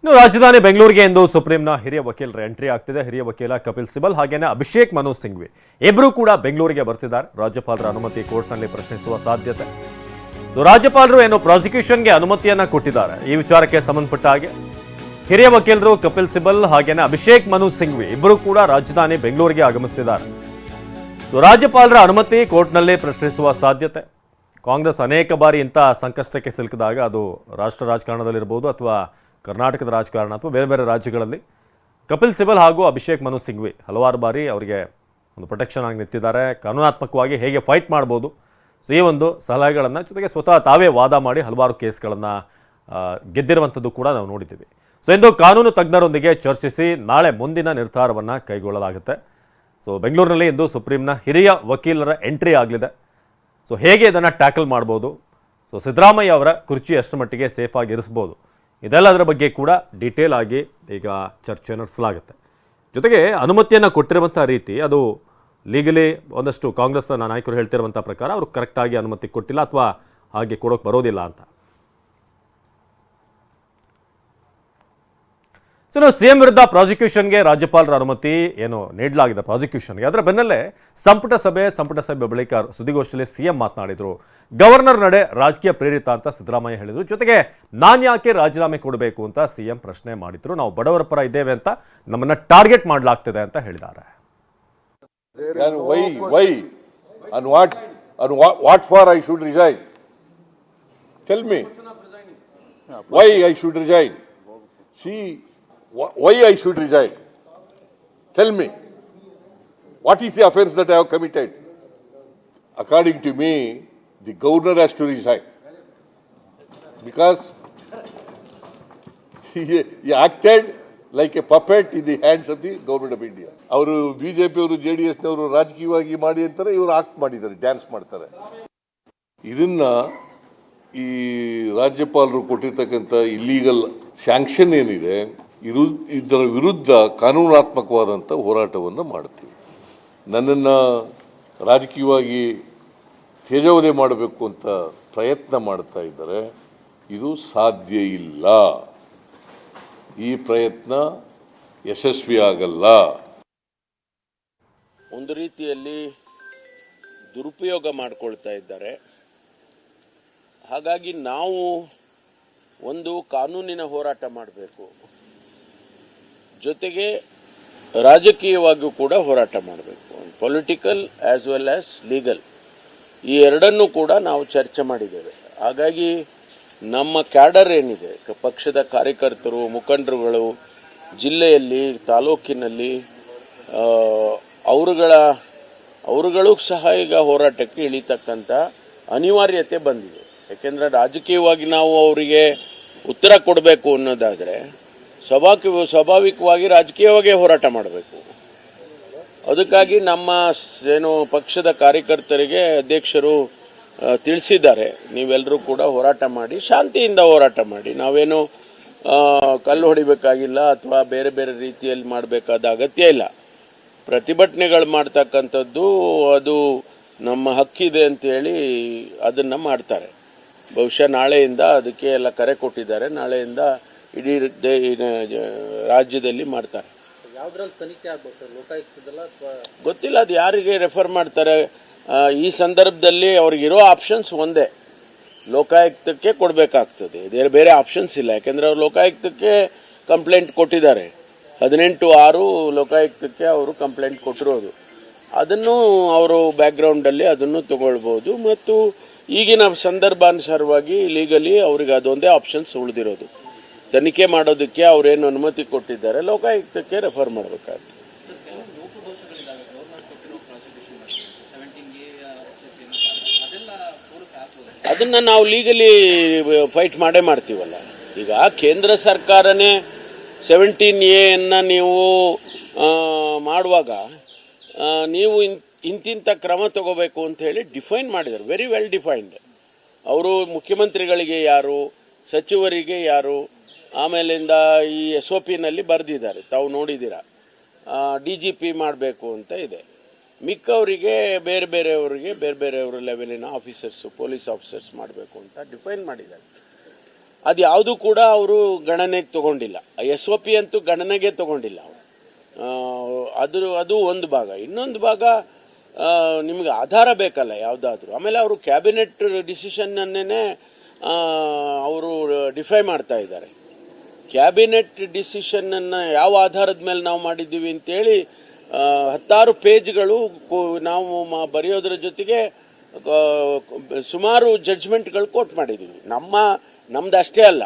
ಇನ್ನು ರಾಜಧಾನಿ ಬೆಂಗಳೂರಿಗೆ ಇಂದು ಸುಪ್ರೀಂನ ಹಿರಿಯ ವಕೀಲರ ಎಂಟ್ರಿ ಆಗ್ತಿದೆ. ಹಿರಿಯ ವಕೀಲ ಕಪಿಲ್ ಸಿಬಲ್ ಹಾಗೇನೆ ಅಭಿಷೇಕ್ ಮನು ಸಿಂಘ್ವಿ ಇಬ್ಬರು ಕೂಡ ಬೆಂಗಳೂರಿಗೆ ಬರ್ತಿದ್ದಾರೆ. ರಾಜ್ಯಪಾಲರ ಅನುಮತಿ ಕೋರ್ಟ್ನಲ್ಲಿ ಪ್ರಶ್ನಿಸುವ ಸಾಧ್ಯತೆ. ರಾಜ್ಯಪಾಲರು ಏನು ಪ್ರಾಸಿಕ್ಯೂಷನ್ಗೆ ಅನುಮತಿಯನ್ನ ಕೊಟ್ಟಿದ್ದಾರೆ. ಈ ವಿಚಾರಕ್ಕೆ ಸಂಬಂಧಪಟ್ಟ ಹಾಗೆ ಹಿರಿಯ ವಕೀಲರು ಕಪಿಲ್ ಸಿಬಲ್ ಹಾಗೇನೆ ಅಭಿಷೇಕ್ ಮನು ಸಿಂಘ್ವಿ ಇಬ್ಬರು ಕೂಡ ರಾಜಧಾನಿ ಬೆಂಗಳೂರಿಗೆ ಆಗಮಿಸುತ್ತಿದ್ದಾರೆ. ರಾಜ್ಯಪಾಲರ ಅನುಮತಿ ಕೋರ್ಟ್ನಲ್ಲಿ ಪ್ರಶ್ನಿಸುವ ಸಾಧ್ಯತೆ. ಕಾಂಗ್ರೆಸ್ ಅನೇಕ ಬಾರಿ ಇಂಥ ಸಂಕಷ್ಟಕ್ಕೆ ಸಿಲುಕಿದಾಗ ಅದು ರಾಷ್ಟ್ರ ರಾಜಕಾರಣದಲ್ಲಿರಬಹುದು ಅಥವಾ ಕರ್ನಾಟಕದ ರಾಜಕಾರಣ ಅಥವಾ ಬೇರೆ ಬೇರೆ ರಾಜ್ಯಗಳಲ್ಲಿ ಕಪಿಲ್ ಸಿಬಲ್ ಹಾಗೂ ಅಭಿಷೇಕ್ ಮನು ಸಿಂಘ್ವಿ ಹಲವಾರು ಬಾರಿ ಅವರಿಗೆ ಒಂದು ಪ್ರೊಟೆಕ್ಷನ್ ಆಗಿ ನಿಂತಿದ್ದಾರೆ. ಕಾನೂನಾತ್ಮಕವಾಗಿ ಹೇಗೆ ಫೈಟ್ ಮಾಡ್ಬೋದು, ಸೊ ಈ ಒಂದು ಸಲಹೆಗಳನ್ನು ಜೊತೆಗೆ ಸ್ವತಃ ತಾವೇ ವಾದ ಮಾಡಿ ಹಲವಾರು ಕೇಸ್ಗಳನ್ನು ಗೆದ್ದಿರುವಂಥದ್ದು ಕೂಡ ನಾವು ನೋಡಿದ್ದೀವಿ. ಸೊ ಇಂದು ಕಾನೂನು ತಜ್ಞರೊಂದಿಗೆ ಚರ್ಚಿಸಿ ನಾಳೆ ಮುಂದಿನ ನಿರ್ಧಾರವನ್ನು ಕೈಗೊಳ್ಳಲಾಗುತ್ತೆ. ಸೊ ಬೆಂಗಳೂರಿನಲ್ಲಿ ಇಂದು ಸುಪ್ರೀಂನ ಹಿರಿಯ ವಕೀಲರ ಎಂಟ್ರಿ ಆಗಲಿದೆ. ಸೊ ಹೇಗೆ ಇದನ್ನು ಟ್ಯಾಕಲ್ ಮಾಡ್ಬೋದು, ಸೊ ಸಿದ್ದರಾಮಯ್ಯ ಅವರ ಕುರ್ಚಿ ಎಷ್ಟು ಮಟ್ಟಿಗೆ ಸೇಫಾಗಿ ಇರಿಸ್ಬೋದು, ಇದೆಲ್ಲದರ ಬಗ್ಗೆ ಕೂಡ ಡೀಟೇಲ್ ಆಗಿ ಈಗ ಚರ್ಚೆ ನಡೆಸಲಾಗುತ್ತೆ. ಜೊತೆಗೆ ಅನುಮತಿಯನ್ನು ಕೊಟ್ಟಿರುವಂಥ ರೀತಿ ಅದು ಲೀಗಲಿ ಒಂದಷ್ಟು ಕಾಂಗ್ರೆಸ್ನ ನಾಯಕರು ಹೇಳ್ತಿರುವಂಥ ಪ್ರಕಾರ ಅವರು ಕರೆಕ್ಟಾಗಿ ಅನುಮತಿ ಕೊಟ್ಟಿಲ್ಲ ಅಥವಾ ಹಾಗೆ ಕೊಡೋಕೆ ಬರೋದಿಲ್ಲ ಅಂತ. ಸೊ ನಾವು ಸಿಎಂ ವಿರುದ್ಧ ಪ್ರಾಸಿಕ್ಯೂಷನ್ಗೆ ರಾಜ್ಯಪಾಲರ ಅನುಮತಿ ಏನು ನೀಡಲಾಗಿದೆ ಪ್ರಾಸಿಕ್ಯೂಷನ್ಗೆ. ಅದರ ಬೆನ್ನಲ್ಲೇ ಸಂಪುಟ ಸಭೆ ಬಳಿಕ ಸುದ್ದಿಗೋಷ್ಠಿಯಲ್ಲಿ ಸಿಎಂ ಮಾತನಾಡಿದರು. ಗವರ್ನರ್ ನಡೆ ರಾಜಕೀಯ ಪ್ರೇರಿತ ಅಂತ ಸಿದ್ದರಾಮಯ್ಯ ಹೇಳಿದರು. ಜೊತೆಗೆ ನಾನು ಯಾಕೆ ರಾಜೀನಾಮೆ ಕೊಡಬೇಕು ಅಂತ ಸಿಎಂ ಪ್ರಶ್ನೆ ಮಾಡಿದ್ರು. ನಾವು ಬಡವರ ಪರ ಇದ್ದೇವೆ ಅಂತ ನಮ್ಮನ್ನ ಟಾರ್ಗೆಟ್ ಮಾಡಲಾಗ್ತಿದೆ ಅಂತ ಹೇಳಿದ್ದಾರೆ. What for I should resign? Tell me. Why I should resign? See, why I should resign? Tell me. What is the offense that I have committed? According to me, the governor has to resign. Because he acted like a puppet in the hands of the government of India. ಅವರು BJP ಅವರು JDS ನವರು ರಾಜಕೀಯವಾಗಿ ಮಾಡಿ ಅಂತಾರೆ, ಇವರು act ಮಾಡಿದ್ದಾರೆ, dance ಮಾಡ್ತಾರೆ. ಇದನ್ನ ಈ ರಾಜ್ಯಪಾಲರು ಕೊಟ್ಟಿರ್ತಕ್ಕಂಥ ಇಲ್ಲೀಗಲ್ ಸ್ಯಾಂಕ್ಷನ್ ಏನಿದೆ ಇದರ ವಿರುದ್ಧ ಕಾನೂನಾತ್ಮಕವಾದಂಥ ಹೋರಾಟವನ್ನು ಮಾಡ್ತೀವಿ. ನನ್ನನ್ನು ರಾಜಕೀಯವಾಗಿ ತೇಜೋವಧೆ ಮಾಡಬೇಕು ಅಂತ ಪ್ರಯತ್ನ ಮಾಡ್ತಾ ಇದ್ದಾರೆ. ಇದು ಸಾಧ್ಯ ಇಲ್ಲ. ಈ ಪ್ರಯತ್ನ ಯಶಸ್ವಿಯಾಗಲ್ಲ. ಒಂದು ರೀತಿಯಲ್ಲಿ ದುರುಪಯೋಗ ಮಾಡಿಕೊಳ್ತಾ ಇದ್ದಾರೆ. ಹಾಗಾಗಿ ನಾವು ಒಂದು ಕಾನೂನಿನ ಹೋರಾಟ ಮಾಡಬೇಕು, ಜೊತೆಗೆ ರಾಜಕೀಯವಾಗಿಯೂ ಕೂಡ ಹೋರಾಟ ಮಾಡಬೇಕು. Political as well as legal, ಈ ಎರಡನ್ನೂ ಕೂಡ ನಾವು ಚರ್ಚೆ ಮಾಡಿದ್ದೇವೆ. ಹಾಗಾಗಿ ನಮ್ಮ ಕ್ಯಾಡರ್ ಏನಿದೆ, ಪಕ್ಷದ ಕಾರ್ಯಕರ್ತರು, ಮುಖಂಡರುಗಳು, ಜಿಲ್ಲೆಯಲ್ಲಿ ತಾಲೂಕಿನಲ್ಲಿ ಅವರುಗಳು ಸಹ ಈಗ ಹೋರಾಟಕ್ಕೆ ಇಳಿತಕ್ಕಂಥ ಅನಿವಾರ್ಯತೆ ಬಂದಿದೆ. ಯಾಕೆಂದರೆ ರಾಜಕೀಯವಾಗಿ ನಾವು ಅವರಿಗೆ ಉತ್ತರ ಕೊಡಬೇಕು ಅನ್ನೋದಾದರೆ ಸ್ವಾಭಾವಿಕವಾಗಿ ರಾಜಕೀಯವಾಗಿ ಹೋರಾಟ ಮಾಡಬೇಕು. ಅದಕ್ಕಾಗಿ ನಮ್ಮ ಪಕ್ಷದ ಕಾರ್ಯಕರ್ತರಿಗೆ ಅಧ್ಯಕ್ಷರು ತಿಳಿಸಿದ್ದಾರೆ, ನೀವೆಲ್ಲರೂ ಕೂಡ ಹೋರಾಟ ಮಾಡಿ, ಶಾಂತಿಯಿಂದ ಹೋರಾಟ ಮಾಡಿ. ನಾವೇನು ಕಲ್ಲು ಹೊಡಿಬೇಕಾಗಿಲ್ಲ ಅಥವಾ ಬೇರೆ ಬೇರೆ ರೀತಿಯಲ್ಲಿ ಮಾಡಬೇಕಾದ ಅಗತ್ಯ ಇಲ್ಲ. ಪ್ರತಿಭಟನೆಗಳು ಮಾಡ್ತಕ್ಕಂಥದ್ದು ಅದು ನಮ್ಮ ಹಕ್ಕಿದೆ ಅಂತೇಳಿ ಅದನ್ನು ಮಾಡ್ತಾರೆ. ಬಹುಶಃ ನಾಳೆಯಿಂದ ಅದಕ್ಕೆ ಎಲ್ಲ ಕರೆ ಕೊಟ್ಟಿದ್ದಾರೆ. ನಾಳೆಯಿಂದ ಇಡೀ ರಾಜ್ಯದಲ್ಲಿ ಮಾಡ್ತಾರೆ. ಗೊತ್ತಿಲ್ಲ, ಅದು ಯಾರಿಗೆ ರೆಫರ್ ಮಾಡ್ತಾರೆ. ಈ ಸಂದರ್ಭದಲ್ಲಿ ಅವ್ರಿಗಿರೋ ಆಪ್ಷನ್ಸ್ ಒಂದೇ, ಲೋಕಾಯುಕ್ತಕ್ಕೆ ಕೊಡಬೇಕಾಗ್ತದೆ. ಬೇರೆ ಆಪ್ಷನ್ಸ್ ಇಲ್ಲ. ಯಾಕೆಂದ್ರೆ ಅವ್ರು ಲೋಕಾಯುಕ್ತಕ್ಕೆ ಕಂಪ್ಲೇಂಟ್ ಕೊಟ್ಟಿದ್ದಾರೆ. 18/6 ಲೋಕಾಯುಕ್ತಕ್ಕೆ ಅವರು ಕಂಪ್ಲೇಂಟ್ ಕೊಟ್ಟಿರೋದು. ಅದನ್ನು ಅವರು ಬ್ಯಾಕ್ಗ್ರೌಂಡಲ್ಲಿ ಅದನ್ನು ತಗೊಳ್ಬೋದು. ಮತ್ತು ಈಗಿನ ಸಂದರ್ಭಾನುಸಾರವಾಗಿ ಲೀಗಲಿ ಅವ್ರಿಗೆ ಅದೊಂದೇ ಆಪ್ಷನ್ಸ್ ಉಳಿದಿರೋದು. ತನಿಖೆ ಮಾಡೋದಕ್ಕೆ ಅವರೇನು ಅನುಮತಿ ಕೊಟ್ಟಿದ್ದಾರೆ, ಲೋಕಾಯುಕ್ತಕ್ಕೆ ರೆಫರ್ ಮಾಡಬೇಕಾಗ್ತದೆ. ಅದನ್ನ ನಾವು ಲೀಗಲಿ ಫೈಟ್ ಮಾಡೇ ಮಾಡ್ತೀವಲ್ಲ. ಈಗ ಕೇಂದ್ರ ಸರ್ಕಾರನೇ 17A ನೀವು ಮಾಡುವಾಗ ನೀವು ಇಂತಿಂಥ ಕ್ರಮ ತಗೋಬೇಕು ಅಂತ ಹೇಳಿ ಡಿಫೈನ್ ಮಾಡಿದ್ದಾರೆ. Very well defined. ಅವರು ಮುಖ್ಯಮಂತ್ರಿಗಳಿಗೆ ಯಾರು, ಸಚಿವರಿಗೆ ಯಾರು, ಆಮೇಲಿಂದ ಈ SOPನಲ್ಲಿ ಬರೆದಿದ್ದಾರೆ, ತಾವು ನೋಡಿದ್ದೀರಾ. DGP ಮಾಡಬೇಕು ಅಂತ ಇದೆ. ಮಿಕ್ಕವರಿಗೆ ಬೇರೆ ಬೇರೆಯವರ ಲೆವೆಲಿನ ಆಫೀಸರ್ಸ್, ಪೊಲೀಸ್ ಆಫೀಸರ್ಸ್ ಮಾಡಬೇಕು ಅಂತ ಡಿಫೈನ್ ಮಾಡಿದ್ದಾರೆ. ಅದು ಯಾವುದು ಕೂಡ ಅವರು ಗಣನೆಗೆ ತಗೊಂಡಿಲ್ಲ. SOP ಅಂತೂ ಗಣನೆಗೆ ತಗೊಂಡಿಲ್ಲ ಅವರು. ಅದು ಒಂದು ಭಾಗ. ಇನ್ನೊಂದು ಭಾಗ ನಿಮ್ಗೆ ಆಧಾರ ಬೇಕಲ್ಲ ಯಾವುದಾದ್ರೂ. ಆಮೇಲೆ ಅವರು ಕ್ಯಾಬಿನೆಟ್ ಡಿಸಿಷನ್ನನ್ನೇ ಅವರು ಡಿಫೈ ಮಾಡ್ತಾ ಇದ್ದಾರೆ. ಕ್ಯಾಬಿನೆಟ್ ಡಿಸಿಷನ್ ಯಾವ ಆಧಾರದ ಮೇಲೆ ನಾವು ಮಾಡಿದ್ದೀವಿ ಅಂತೇಳಿ 10 ಪೇಜ್ಗಳು ನಾವು ಬರೆಯೋದ್ರ ಜೊತೆಗೆ ಸುಮಾರು ಜಡ್ಜ್ಮೆಂಟ್ಗಳು ಕೋಟ್ ಮಾಡಿದ್ದೀವಿ. ನಮ್ದು ಅಷ್ಟೇ ಅಲ್ಲ,